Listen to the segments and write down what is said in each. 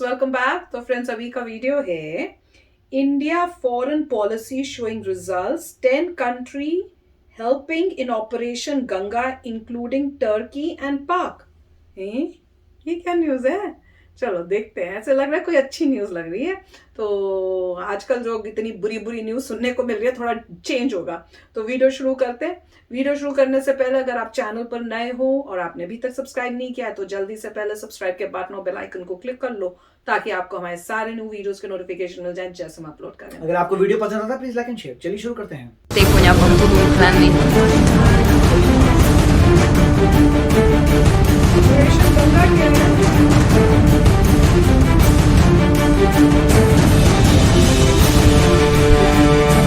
Welcome back. तो friends, अभी का वीडियो है India foreign policy showing results, 10 country helping in operation Ganga including Turkey and पाक। ये क्या न्यूज़ है? चलो देखते हैं। ऐसे लग रहा है कोई अच्छी न्यूज़ लग रही है। तो आजकल जो इतनी बुरी बुरी न्यूज़ सुनने को मिल रही है, थोड़ा चेंज होगा। तो वीडियो शुरू करते हैं। वीडियो शुरू करने से पहले अगर आप चैनल पर नए हो और आपने अभी तक सब्सक्राइब नहीं किया है तो जल्दी से पहले सब्सक्राइब के बटन और बेल आइकन को क्लिक कर लो ताकि आपको हमारे सारे न्यू वीडियोस के नोटिफिकेशन मिल जाए जैसे हम अपलोड करें। अगर आपको वीडियो पसंद आता है प्लीज लाइक एंड शेयर। चलिए शुरू करते हैं। Ty konia podbuduj plany. Operation Ganga क्या है?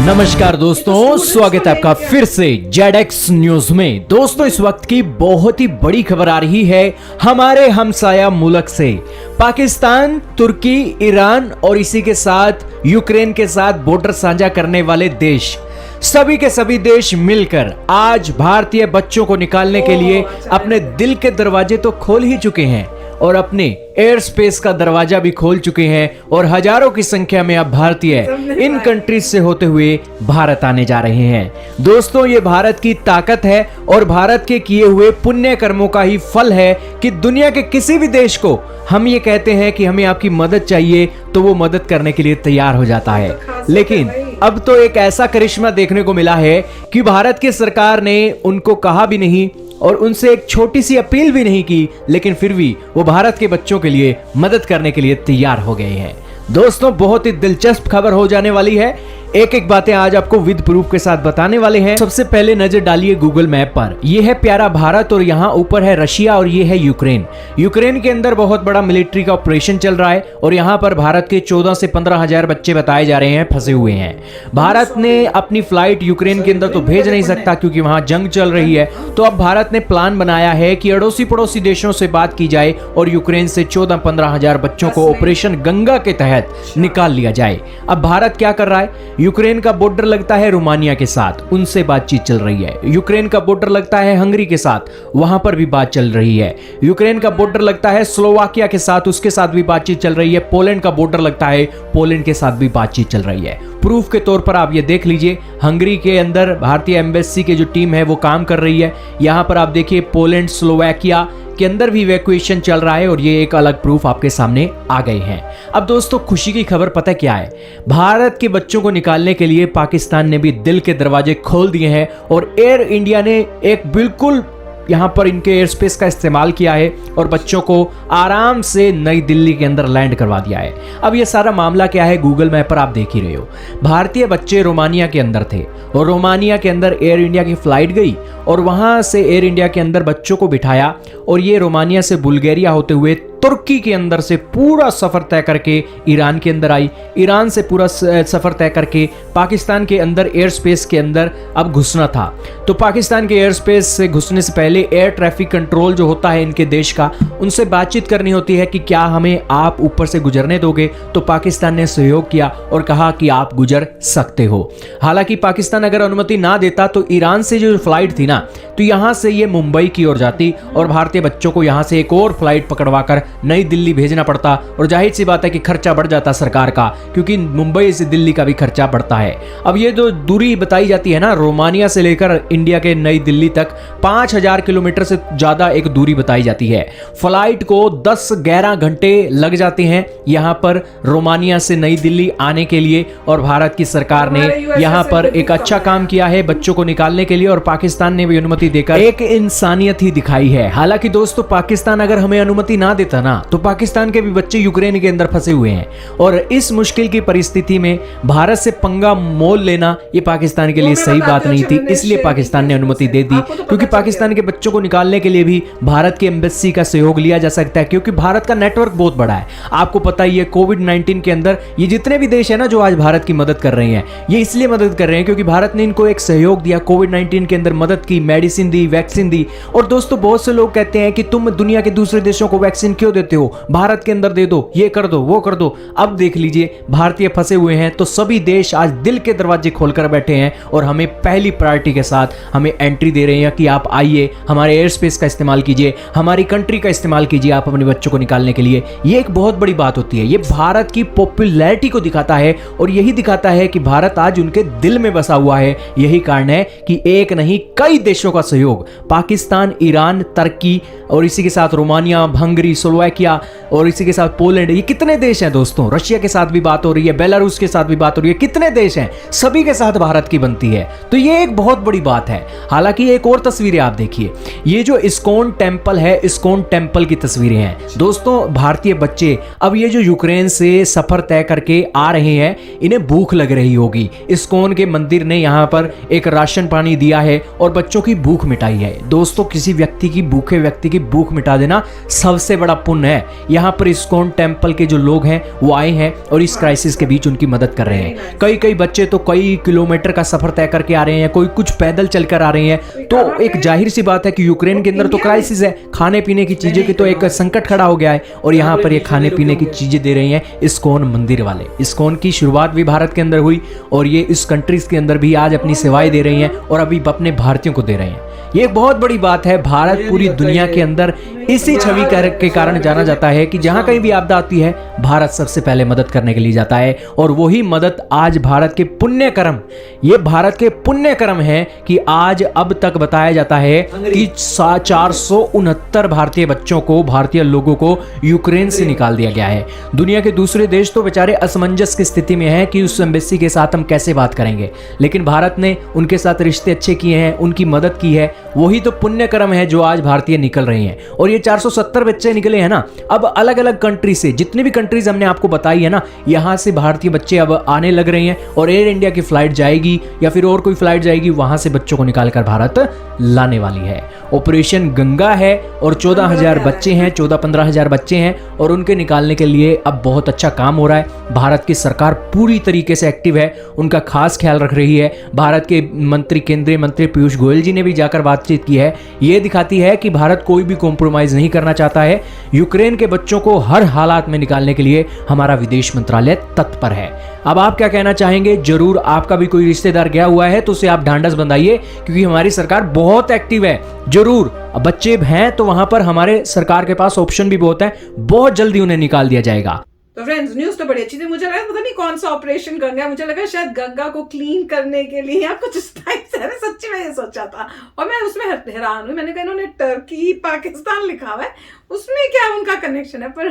नमस्कार दोस्तों, स्वागत है आपका फिर से ZX न्यूज में। दोस्तों, इस वक्त की बहुत ही बड़ी खबर आ रही है हमारे हमसाया मुल्क से। पाकिस्तान, तुर्की, ईरान और इसी के साथ यूक्रेन के साथ बॉर्डर साझा करने वाले देश, सभी के सभी देश मिलकर आज भारतीय बच्चों को निकालने के लिए अपने दिल के दरवाजे तो खोल ही चुके हैं और अपने एयर स्पेस का दरवाजा भी खोल चुके हैं और हजारों की संख्या में अब भारतीय इन कंट्रीज से होते हुए भारत आने जा रहे हैं। दोस्तों, ये भारत की ताकत है और भारत के किए हुए पुण्य कर्मों का ही फल है कि दुनिया के किसी भी देश को हम ये कहते हैं कि हमें आपकी मदद चाहिए तो वो मदद करने के लिए तैयार हो जाता है। लेकिन अब तो एक ऐसा करिश्मा देखने को मिला है कि भारत की सरकार ने उनको कहा भी नहीं और उनसे एक छोटी सी अपील भी नहीं की, लेकिन फिर भी वो भारत के बच्चों के लिए मदद करने के लिए तैयार हो गए हैं। दोस्तों, बहुत ही दिलचस्प खबर हो जाने वाली है। एक एक बातें आज आपको विद प्रूफ के साथ बताने वाले हैं। सबसे पहले नजर डालिए गूगल मैप पर। यह है प्यारा भारत और यहाँ ऊपर है रशिया और ये है यूक्रेन। यूक्रेन के अंदर बहुत बड़ा मिलिट्री का ऑपरेशन चल रहा है और यहाँ पर भारत के 14 से 15 हजार बच्चे बताए जा रहे हैं फंसे हुए हैं। भारत ने अपनी फ्लाइट यूक्रेन के अंदर तो भेज नहीं सकता क्योंकि वहां जंग चल रही है। तो अब भारत ने प्लान बनाया है कि अड़ोसी पड़ोसी देशों से बात की जाए और यूक्रेन से 14-15 हजार बच्चों को ऑपरेशन गंगा के तहत निकाल लिया जाए। अब भारत क्या कर रहा है? यूक्रेन का बॉर्डर लगता है रोमानिया के साथ, उनसे बातचीत चल रही है। यूक्रेन का बॉर्डर लगता है हंगरी के साथ, वहां पर भी बात चल रही है। यूक्रेन का बॉर्डर लगता है स्लोवाकिया के साथ, उसके साथ भी बातचीत चल रही है। पोलैंड का बॉर्डर लगता है, पोलैंड के साथ भी बातचीत चल रही है। प्रूफ के तौर पर आप ये देख लीजिए, हंगरी के अंदर भारतीय एम्बेसी की जो टीम है वो काम कर रही है। यहां पर आप देखिए पोलैंड, स्लोवाकिया के अंदर भी इवैक्यूएशन चल रहा है और ये एक अलग प्रूफ आपके सामने आ गए हैं। अब दोस्तों, खुशी की खबर पता क्या है? भारत के बच्चों को निकालने के लिए पाकिस्तान ने भी दिल के दरवाजे खोल दिए हैं और एयर इंडिया ने एक बिल्कुल यहां पर इनके एयर स्पेस का इस्तेमाल किया है और बच्चों को आराम से नई दिल्ली के अंदर लैंड करवा दिया है। अब ये सारा मामला क्या है, गूगल मैप पर आप देख ही रहे हो। भारतीय बच्चे रोमानिया के अंदर थे और रोमानिया के अंदर एयर इंडिया की फ्लाइट गई और वहां से एयर इंडिया के अंदर बच्चों को बिठाया और ये रोमानिया से बुल्गारिया होते हुए तुर्की के अंदर से पूरा सफर तय करके ईरान के अंदर आई। ईरान से पूरा सफर तय करके पाकिस्तान के अंदर एयर स्पेस के अंदर अब घुसना था। तो पाकिस्तान के एयर स्पेस से घुसने से पहले एयर ट्रैफिक कंट्रोल जो होता है इनके देश का, उनसे बातचीत करनी होती है कि क्या हमें आप ऊपर से गुजरने दोगे। तो पाकिस्तान ने सहयोग किया और कहा कि आप गुजर सकते हो। हालांकि पाकिस्तान अगर अनुमति ना देता तो ईरान से जो फ्लाइट थी ना, तो यहां से ये मुंबई की ओर जाती और भारतीय बच्चों को यहां से एक और फ्लाइट पकड़वाकर नई दिल्ली भेजना पड़ता और जाहिर सी बात है कि खर्चा बढ़ जाता सरकार का, क्योंकि मुंबई से दिल्ली का भी खर्चा बढ़ता है। अब ये जो दूरी बताई जाती है ना, रोमानिया से लेकर इंडिया के नई दिल्ली तक 5000 किलोमीटर से ज्यादा एक दूरी बताई जाती है। फ्लाइट को 10-11 घंटे लग जाते हैं यहां पर रोमानिया से नई दिल्ली आने के लिए और भारत की सरकार ने यहां पर एक अच्छा काम किया है बच्चों को निकालने के लिए और पाकिस्तान ने भी अनुमति देकर एक इंसानियत ही दिखाई है। हालांकि दोस्तों, पाकिस्तान अगर हमें अनुमति ना देता ना, तो पाकिस्तान के भी बच्चे यूक्रेन के अंदर फंसे हुए हैं और इस मुश्किल की परिस्थिति में भारत से पंगा मोल लेना ये पाकिस्तान के लिए सही बात नहीं थी। इसलिए पाकिस्तान ने अनुमति दे दी, क्योंकि पाकिस्तान के बच्चों को निकालने के लिए भी भारत की एम्बेसी का सहयोग लिया जा सकता है, क्योंकि भारत का नेटवर्क बहुत बड़ा है। आपको पता ही है, कोविड-19 के अंदर ये जितने भी देश है ना जो आज भारत की मदद कर रहे हैं, ये इसलिए मदद कर रहे हैं क्योंकि भारत ने इनको एक सहयोग दिया, कोविड-19 के अंदर मदद की, मेडिसिन दी, वैक्सीन दी। और दोस्तों, बहुत से लोग कहते हैं कि तुम दुनिया के दूसरे देशों को वैक्सीन क्यों देते हो, भारत के अंदर दे दो, ये कर दो, वो कर दो। अब देख लीजिए भारतीय फंसे हुए हैं तो सभी देश आज दिल के दरवाजे खोलकर बैठे हैं और हमें पहली प्रायोरिटी के साथ हमें एंट्री दे रहे हैं कि आप आइए, हमारे एयर स्पेस का इस्तेमाल कीजिए, हमारी कंट्री का इस्तेमाल कीजिए आप अपने बच्चों को निकालने के लिए। ये एक बहुत बड़ी बात होती है, ये भारत की पॉपुलैरिटी को दिखाता है और यही दिखाता है कि भारत आज उनके दिल में बसा हुआ है। यही कारण है कि एक नहीं कई देशों का सहयोग, पाकिस्तान, ईरान, तुर्की और इसी के साथ रोमानिया, हंगरी, स्लोवाकिया और इसी के साथ पोलैंड, ये कितने देश हैं दोस्तों। रशिया के साथ भी बात हो रही है, बेलारूस के साथ भी बात हो रही है, कितने देश हैं, सभी के साथ भारत की बनती है। तो ये एक बहुत बड़ी बात है। हालांकि एक और तस्वीरें आप देखिए, ये जो इस्कॉन टेम्पल है, इस्कॉन टेम्पल की तस्वीरें हैं दोस्तों। भारतीय बच्चे अब ये जो यूक्रेन से सफर तय करके आ रहे हैं, इन्हें भूख लग रही होगी। इस्कॉन के मंदिर ने यहाँ पर एक राशन पानी दिया है और बच्चों की भूख मिटाई है। दोस्तों किसी व्यक्ति की, भूखे व्यक्ति की भूख मिटा देना सबसे बड़ा पुण्य है। यहाँ पर इस्कॉन टेम्पल के जो लोग हैं वो आए हैं और इस क्राइसिस के बीच उनकी मदद कर रहे हैं। कई बच्चे तो कई किलोमीटर का सफर तय करके आ रहे हैं, कोई कुछ पैदल चलकर आ रहे हैं। तो एक जाहिर सी बात है कि यूक्रेन के अंदर तो क्राइसिस है, खाने पीने की चीजें की तो एक संकट खड़ा हो गया है और यहाँ पर ये खाने पीने की चीजें दे रही हैं इस्कॉन मंदिर वाले। इस्कॉन की शुरुआत भी भारत के अंदर हुई और ये इस कंट्रीज के अंदर भी आज अपनी सेवाएं दे रही हैं और अभी अपने भारतीयों को दे रहे हैं। ये एक बहुत बड़ी बात है। भारत पूरी दुनिया के अंदर इसी छवि के कारण जाना जाता है कि जहां कहीं भी आपदा आती है भारत सबसे पहले मदद करने के लिए जाता है और वही मदद आज भारत के पुण्य कर्म, ये भारत के पुण्य कर्म है कि आज अब तक बताया जाता है कि 469 भारतीय बच्चों को, भारतीय लोगों को यूक्रेन से निकाल दिया गया है। दुनिया के दूसरे देश तो बेचारे असमंजस की स्थिति में हैं कि उस एम्बेसी के साथ हम कैसे बात करेंगे, लेकिन भारत ने उनके साथ रिश्ते अच्छे किए हैं, उनकी मदद की है। वही तो पुण्य कर्म है जो आज भारतीय निकल रहे हैं। और ये 470 बच्चे निकले हैं ना, अब अलग अलग कंट्री से, जितनी भी कंट्रीज हमने आपको बताई है ना, यहां से भारतीय बच्चे अब आने लग रहे हैं और एयर इंडिया की फ्लाइट जाएगी या फिर और कोई फ्लाइट जाएगी, वहां से बच्चों को निकालकर भारत लाने वाली है। ऑपरेशन गंगा है और 14,000 बच्चे हैं, 14-15,000 बच्चे हैं और उनके निकालने के लिए अब बहुत अच्छा काम हो रहा है। भारत की सरकार पूरी तरीके से एक्टिव है, उनका खास ख्याल रख रही है। भारत के केंद्रीय मंत्री पीयूष गोयल जी ने भी जाकर बातचीत की है। यह दिखाती है कि भारत कोई भी कॉम्प्रोमाइज नहीं करना चाहता है। यूक्रेन के बच्चों को हर हालात में निकालने के लिए हमारा विदेश मंत्रालय तत्पर है। अब आप क्या कहना चाहेंगे? जरूर आपका भी कोई रिश्तेदार गया हुआ है तो उसे आप ढांढस बंधाइए, क्योंकि हमारी सरकार बहुत एक्टिव है। जरूर बच्चे हैं तो वहां पर हमारे सरकार के पास ऑप्शन भी बहुत है, बहुत जल्दी उन्हें निकाल दिया जाएगा। तो फ्रेंड्स, न्यूज तो बड़ी अच्छी थी। मुझे लगा पता नहीं कौन सा ऑपरेशन गंगा है, मुझे लगा शायद गंगा को क्लीन करने के लिए या कुछ इस टाइप से। सच्ची में ये सोचा था और मैं उसमें हैरान हुई। मैंने कहा इन्होंने टर्की पाकिस्तान लिखा हुआ है, उसमें क्या उनका कनेक्शन है? पर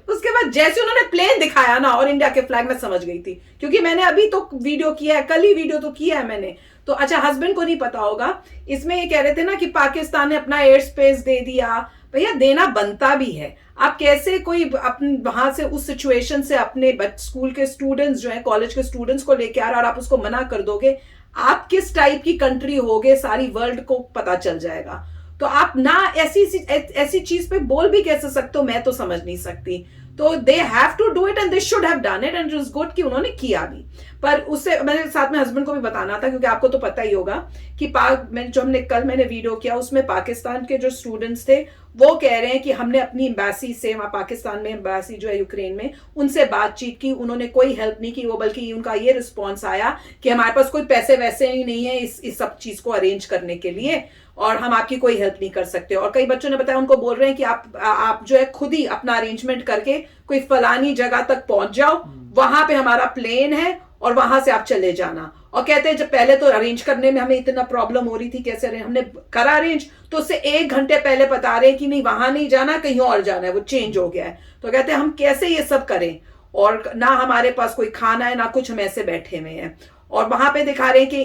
उसके बाद जैसे उन्होंने प्लेन दिखाया ना और इंडिया के फ्लैग, में समझ गई थी, क्योंकि मैंने अभी तो वीडियो किया है, कल ही वीडियो तो किया है मैंने। तो अच्छा, हस्बैंड को नहीं पता होगा। इसमें ये कह रहे थे ना कि पाकिस्तान ने अपना एयर स्पेस दे दिया। भैया देना बनता भी है। आप कैसे कोई अपने वहां से उस सिचुएशन से अपने स्कूल के स्टूडेंट्स जो है, कॉलेज के स्टूडेंट्स को लेके आ रहा और आप उसको मना कर दोगे? आप किस टाइप की कंट्री होगे सारी वर्ल्ड को पता चल जाएगा। तो आप ना ऐसी चीज पे बोल भी कैसे सकते हो, मैं तो समझ नहीं सकती। तो they have to do it and they should have done it and it is good कि उन्होंने किया भी। पर उससे मैंने साथ में हस्बैंड को भी बताना था, क्योंकि आपको तो पता ही होगा कि मैंने वीडियो किया उसमें पाकिस्तान के जो स्टूडेंट्स थे वो कह रहे हैं कि हमने अपनी एम्बेसी से, वहां पाकिस्तान में एम्बेसी जो है यूक्रेन में, उनसे बातचीत की, उन्होंने कोई हेल्प नहीं की। वो बल्कि उनका ये रिस्पॉन्स आया कि हमारे पास कोई पैसे वैसे ही नहीं है इस सब चीज को अरेंज करने के लिए और हम आपकी कोई हेल्प नहीं कर सकते। और कई बच्चों ने बताया, उनको बोल रहे हैं कि आप जो है खुद ही अपना अरेंजमेंट करके कोई फलानी जगह तक पहुंच जाओ, वहां पे हमारा प्लेन है और वहां से आप चले जाना। और कहते हैं जब पहले तो अरेंज करने में हमें इतना प्रॉब्लम हो रही थी, कैसे हमने करा अरेंज, तो उससे 1 घंटे पहले बता रहे हैं कि नहीं वहां नहीं जाना, कहीं और जाना है, वो चेंज हो गया है। तो कहते हैं हम कैसे ये सब करें, और ना हमारे पास कोई खाना है ना कुछ, हम ऐसे बैठे हुए हैं। और वहां पे दिखा रहे हैं कि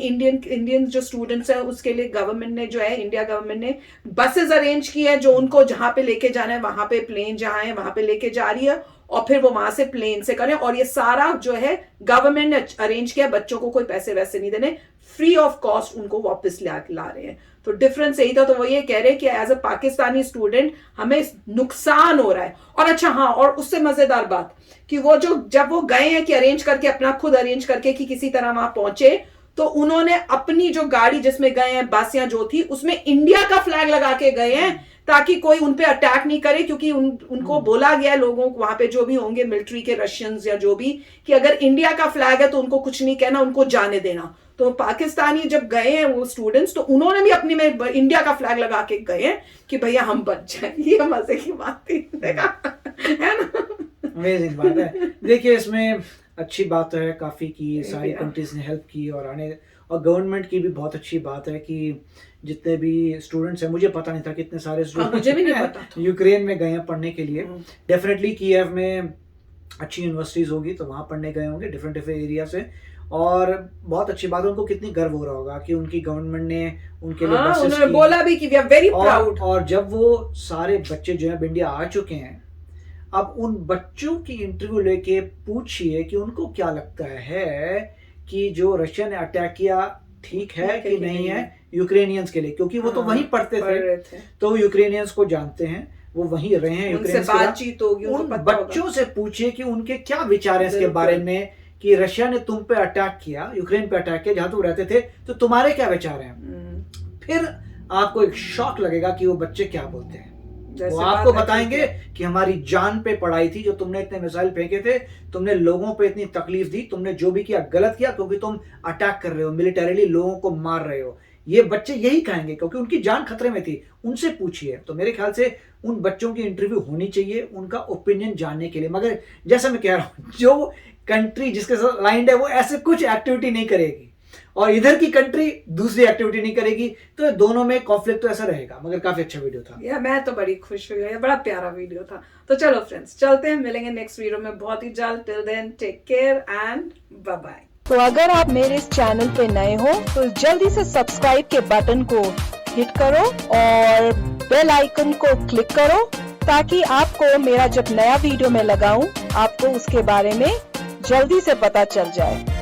इंडियन जो स्टूडेंट्स हैं उसके लिए गवर्नमेंट ने जो है, इंडिया गवर्नमेंट ने बसेस अरेंज की है जो उनको जहां पे लेके जाना है, वहां पे प्लेन जहां है वहां पे लेके जा रही है और फिर वो वहां से प्लेन से करें। और ये सारा जो है गवर्नमेंट ने अरेंज किया, बच्चों को कोई पैसे वैसे नहीं देने, फ्री ऑफ कॉस्ट उनको वापस ला रहे हैं। तो डिफरेंस यही था। तो वो ये कह रहे हैं कि एज अ पाकिस्तानी स्टूडेंट हमें नुकसान हो रहा है। और अच्छा हाँ, और उससे मजेदार बात कि वो जब वो गए हैं कि अरेंज करके, अपना खुद अरेंज करके कि किसी तरह वहां पहुंचे, तो उन्होंने अपनी जो गाड़ी जिसमें गए हैं, बस या जो थी, उसमें इंडिया का फ्लैग लगा के गए हैं, ताकि कोई उन पे अटैक नहीं करे, क्योंकि उनको बोला गया है लोगों को वहां पे जो भी होंगे मिलिट्री के रशियंस या जो भी, कि अगर इंडिया का फ्लैग है तो उनको कुछ नहीं कहना, उनको जाने देना। तो पाकिस्तानी जब गए हैं वो स्टूडेंट्स, तो उन्होंने भी अपने में इंडिया का फ्लैग लगा के गए हैं कि भैया हम बच जाए। ये मजे की बात थी, देखा है ना। अमेजिंग बात है। देखिए इसमें अच्छी बात है काफ़ी की सारी कंट्रीज ने हेल्प की और गवर्नमेंट की भी बहुत अच्छी बात है कि जितने भी स्टूडेंट्स हैं, मुझे पता नहीं था कितने सारे मुझे भी नहीं पता था। यूक्रेन में गए हैं पढ़ने के लिए। डेफिनेटली कीव में अच्छी यूनिवर्सिटीज़ होगी तो वहाँ पढ़ने गए होंगे डिफरेंट एरिया से, और बहुत अच्छी बात है। उनको कितनी गर्व हो रहा होगा कि उनकी गवर्नमेंट ने उनके लिए बसेस उन्होंने की। बोला भी कि वी आर वेरी प्राउड। और जब वो सारे बच्चे जो है इंडिया आ चुके हैं, अब उन बच्चों की इंटरव्यू लेके पूछिए कि उनको क्या लगता है कि जो रशिया ने अटैक किया ठीक है कि नहीं है यूक्रेनियंस के लिए, क्योंकि वो तो वहीं पढ़ते थे तो वो यूक्रेनियंस को जानते हैं, वो वहीं रहे हैं। यूक्रेनियंस बातचीत होगी, उन बच्चों से पूछिए कि उनके क्या विचार है इसके बारे में कि रशिया ने तुम पे अटैक किया, यूक्रेन पे अटैक किया जहां तुम रहते थे, तो तुम्हारे क्या विचार हैं। फिर आपको एक शॉक लगेगा कि वो बच्चे क्या बोलते हैं। वो आपको बताएंगे कि हमारी जान पे पड़ाई थी, जो तुमने इतने मिसाइल फेंके थे, तुमने लोगों पे इतनी तकलीफ दी, तुमने जो भी किया गलत किया, क्योंकि तुम अटैक कर रहे हो, मिलिटरीली लोगों को मार रहे हो। ये बच्चे यही कहेंगे क्योंकि उनकी जान खतरे में थी। उनसे पूछिए। तो मेरे ख्याल से उन बच्चों की इंटरव्यू होनी चाहिए उनका ओपिनियन जानने के लिए। मगर जैसा मैं कह रहा हूं, जो कंट्री जिसके साथ लाइंड है वो ऐसे कुछ एक्टिविटी नहीं करेगी और इधर की कंट्री दूसरी एक्टिविटी नहीं करेगी, तो दोनों में कॉन्फ्लिक्ट तो ऐसा रहेगा। मगर काफी अच्छा वीडियो था यार, मैं तो बड़ी खुश हुई, बड़ा प्यारा वीडियो था। तो चलो फ्रेंड्स, चलते हैं, मिलेंगे नेक्स्ट वीडियो में बहुत ही जल्द। Till then take care and bye bye. तो अगर आप मेरे इस चैनल पे नए हो तो जल्दी से सब्सक्राइब के बटन को हिट करो और बेल आइकन को क्लिक करो, ताकि आपको मेरा जब नया वीडियो मैं लगाऊं आपको उसके बारे में जल्दी से पता चल जाए।